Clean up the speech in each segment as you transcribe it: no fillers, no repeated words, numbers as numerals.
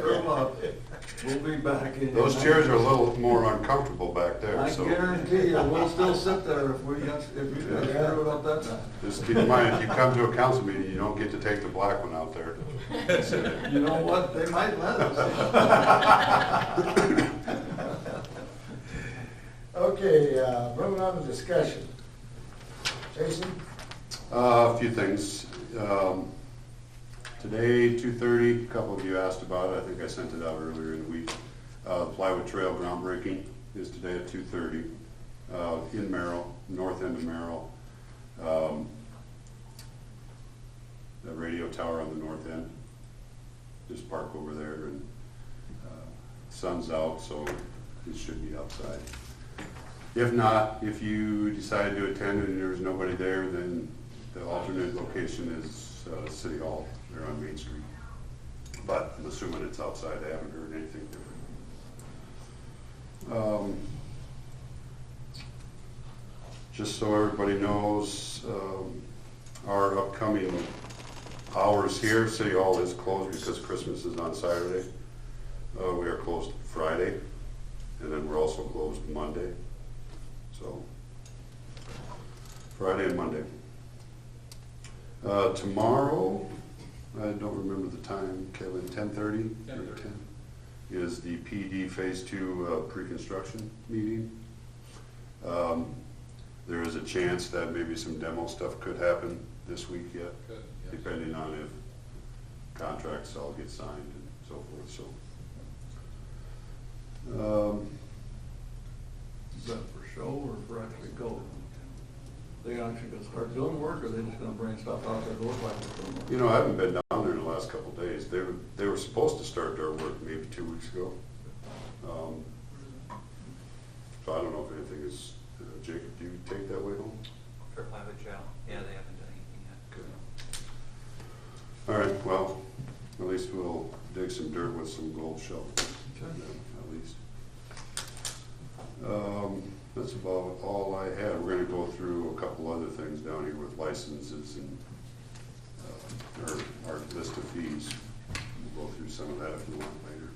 Screw 'em up. We'll be back in. Those chairs are a little more uncomfortable back there, I so. guarantee you, we'll still sit there if you got screw it up that time. Just keep in mind, if you come to a council meeting, you don't get to take the black one out there. You know what, they might let us. Okay, moving on to discussion. Jason? A few things. Today, 2:30, a couple of you asked about it. I think I sent it out earlier in the week. Plywood Trail groundbreaking is today at 2:30 in Merrill, north end of Merrill. The radio tower on the north end. Just park over there, and sun's out, so it should be outside. If not, if you decide to attend and there's nobody there, then the alternate location is City Hall. They're on Main Street. But I'm assuming it's outside. I haven't heard anything different. Just so everybody knows, our upcoming hours here, City Hall is closed because Christmas is on Saturday. We are closed Friday, and then we're also closed Monday. So, Friday and Monday. Tomorrow, I don't remember the time, Kevin, 10:30? 10 is the PD Phase 2 pre-construction meeting. There is a chance that maybe some demo stuff could happen this week yet, depending on if contracts all get signed and so forth. So, Is that for show or for actually go? They actually gonna start doing work, or they just gonna bring stuff out there to look like they're doing work? you know, I haven't been down there in the last couple of days. They were supposed to start their work maybe 2 weeks ago. So I don't know if anything is, Jacob, do you take that way home? For Plywood Trail, yeah, they haven't done anything yet. Good. All right, well, at least we'll dig some dirt with some gold shovels, at least. That's about all I had. We're gonna go through a couple other things down here with licenses and our list of fees. We'll go through some of that if you want later.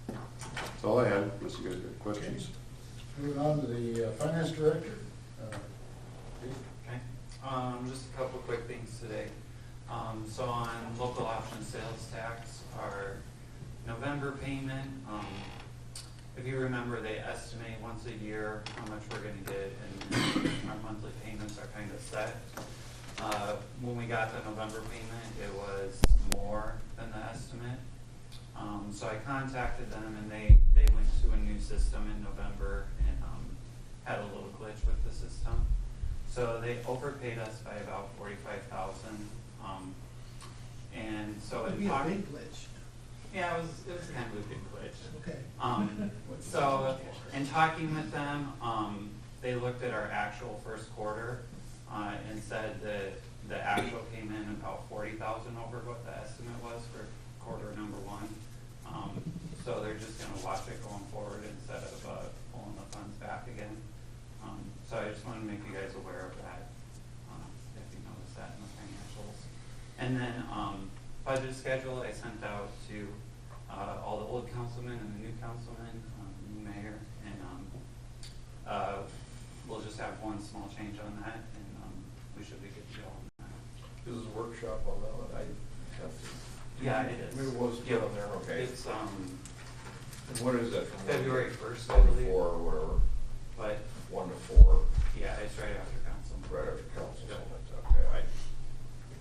But that's all I had, unless you guys got questions. Moving on to the finance director. Okay, just a couple quick things today. So on local option sales tax, our November payment, if you remember, they estimate once a year how much we're gonna get, and our monthly payments are kind of set. When we got the November payment, it was more than the estimate. So I contacted them, and they went to a new system in November and had a little glitch with the system. So they overpaid us by about $45,000. And so It'd be a big glitch. yeah, it was kind of a big glitch. Okay. So in talking with them, they looked at our actual first quarter and said that the actual came in about $40,000 over what the estimate was for quarter number one. So they're just going to watch it going forward instead of pulling the funds back again. So I just wanted to make you guys aware of that, if you noticed that in the financials. And then budget schedule I sent out to all the old councilmen and the new councilmen, new mayor, and we'll just have one small change on that, and we should be good to go on that. This is a workshop on that one. I have to. Yeah, it is. It was put on there, okay. It's And what is that? From February 1st, I 1 to believe. 4 or whatever. But 1 to 4, yeah, it's right after council. right after council. Yep. Okay, I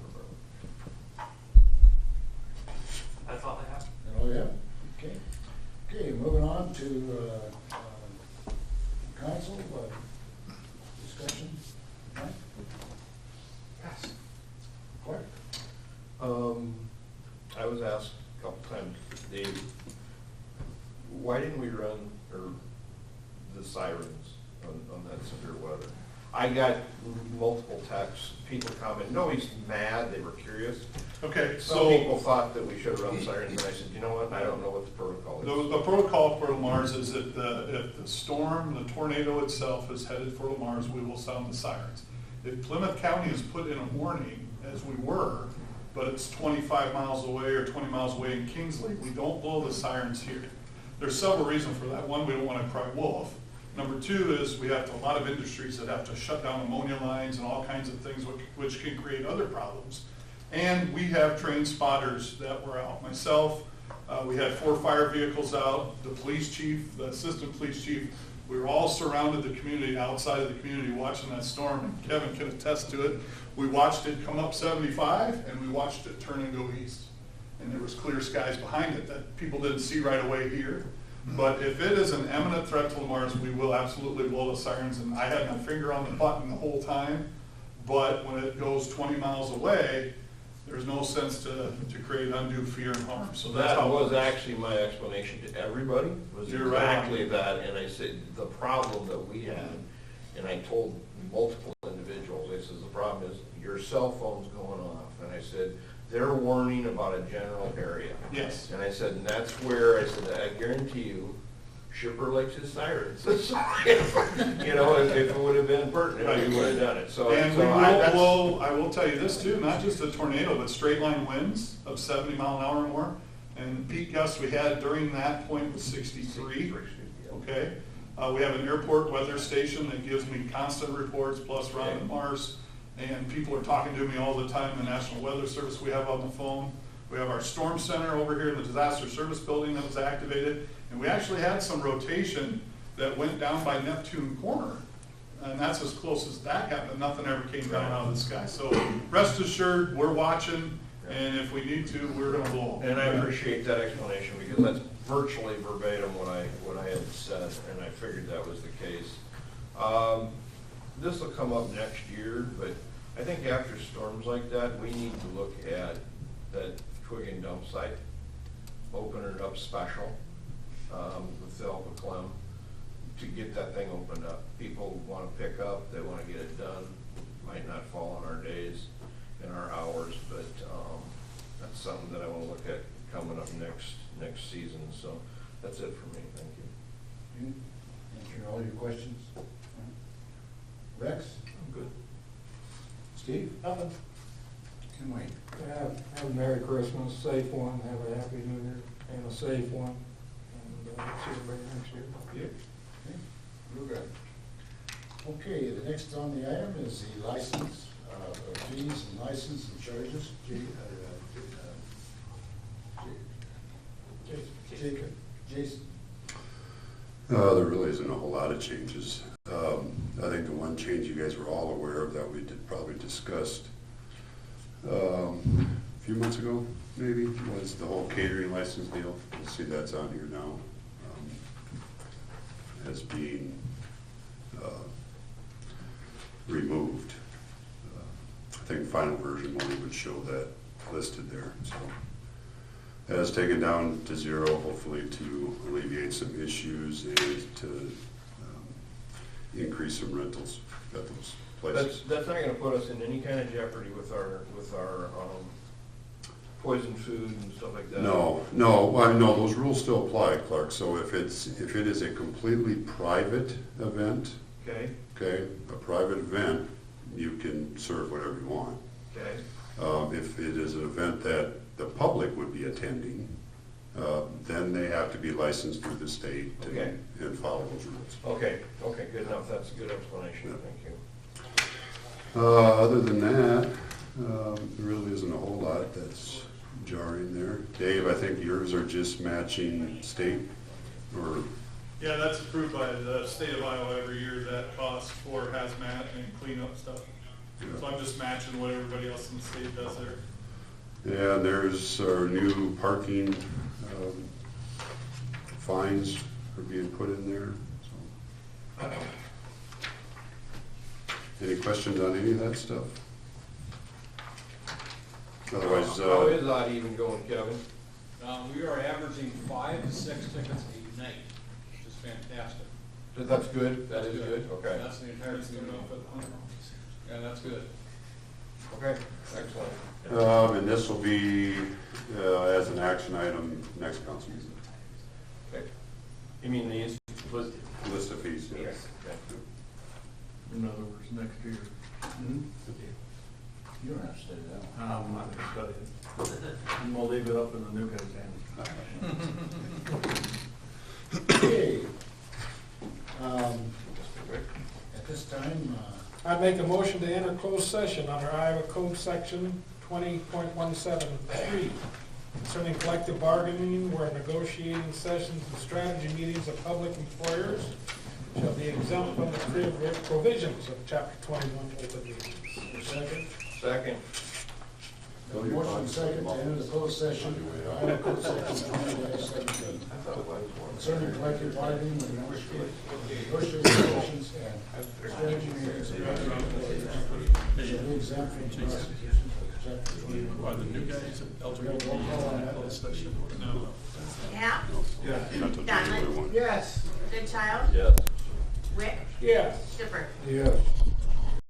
remember. That's all I have. Oh, yeah, okay. Okay, moving on to council discussion. Mike? Yes. Clark? I was asked a couple times, Dave, why didn't we run the sirens on that severe weather? I got multiple texts, people comment, no, he's mad, they were curious. Okay, Some people so thought that we should have run sirens, and I said, you know what, I don't know what the protocol is. the protocol for Lamar's is that if the storm, the tornado itself is headed for Lamar's, we will sound the sirens. If Plymouth County has put in a warning, as we were, but it's 25 miles away or 20 miles away in Kingsley, we don't blow the sirens here. There's several reasons for that. One, we don't want to cry wolf. Number two is we have a lot of industries that have to shut down ammonia lines and all kinds of things which can create other problems. And we have trained spotters that were out. Myself, we had 4 fire vehicles out, the police chief, the assistant police chief. We were all surrounded the community, outside of the community, watching that storm, and Kevin can attest to it. We watched it come up 75, and we watched it turn and go east. And there was clear skies behind it that people didn't see right away here. But if it is an imminent threat to Lamar's, we will absolutely blow the sirens, and I had my finger on the button the whole time. But when it goes 20 miles away, there's no sense to create undue fear and harm. So that's That how. was actually my explanation to everybody, was You're right. exactly that, and I said, the problem that we had, and I told multiple individuals, I said, the problem is your cell phone's going off, and I said, they're warning about a general area. Yes. And I said, and that's where, I said, I guarantee you, Shipper likes his sirens. You know, if it would have been pertinent, we would have done it, so. And we so will that's- blow, I will tell you this too, not just a tornado, but straight line winds of 70 mile an hour or more. And the peak gusts we had during that point was 63, okay? We have an airport weather station that gives me constant reports, plus Ron and Mars. And people are talking to me all the time, the National Weather Service we have on the phone. We have our storm center over here in the disaster service building that was activated. And we actually had some rotation that went down by Neptune Corner. And that's as close as that got, but nothing ever came down out of the sky. So rest assured, we're watching, and if we need to, we're gonna blow. And I appreciate that explanation, because that's virtually verbatim what I had said, and I figured that was the case. This will come up next year, but I think after storms like that, we need to look at that twig and dump site, open it up special, with the help of Clem, to get that thing opened up. People wanna pick up, they wanna get it done, might not fall on our days and our hours, but, that's something that I wanna look at coming up next season, so that's it for me, thank you. Answer all your questions? Rex? I'm good. Steve? Nothing. Can wait. Have a Merry Christmas, safe one, have a Happy New Year, and a safe one, and see everybody next year. Yep. Okay, real good. Okay, the next on the item is the license, fees and license and charges. Jacob, Jason. There really isn't a whole lot of changes. I think the one change you guys were all aware of that we probably discussed a few months ago, maybe, was the whole catering license deal. You'll see that's on here now, as being removed. I think final version one would show that listed there, so. That is taken down to 0, hopefully to alleviate some issues and to increase some rentals at those places. That's not gonna put us in any kind of jeopardy with our poison food and stuff like that? No, those rules still apply, Clark. So if it is a completely private event, Okay, a private event, you can serve whatever you want. okay, If it is an event that the public would be attending, then they have to be licensed through the state Okay. and follow those rules. okay, good enough, that's a good explanation, thank you. Other than that, there really isn't a whole lot that's jarring there. Dave, I think yours are just matching state, or, Yeah, that's approved by the state of Iowa every year, that cost for hazmat and cleanup stuff. So I'm just matching what everybody else in the state does there. yeah, there's our new parking fines are being put in there, so. Any questions on any of that stuff? Otherwise, How is that even going, Kevin? We are averaging 5 to 6 tickets a night, which is fantastic. That's good, that is good, okay. That's the entire student outfit. Yeah, that's good. Okay, excellent. and this will be, as an action item, next council meeting. Okay. You mean these? List of fees, yes. Okay. In other words, next year. You don't have to study that one. I'm not gonna study it. I'm gonna leave it up in the new guy's hands. Okay. At this time, I'd make a motion to enter closed session under Iowa Code Section 20.173 concerning collective bargaining where negotiating sessions and strategy meetings of public employers shall be exempt from the provisions of Chapter 21 open meetings. second. Second. Motion second to enter the closed session, Iowa Code Section 20.17, concerning collective bargaining with negotiating sessions and strategy meetings of public employers shall be exempt from the prosecution of Chapter 21. Are the new guys eligible to Roll call on that. No. Cap? Donlin? Yes. Goodchild? Yes. Wick? Yes. Schiffer? Yes.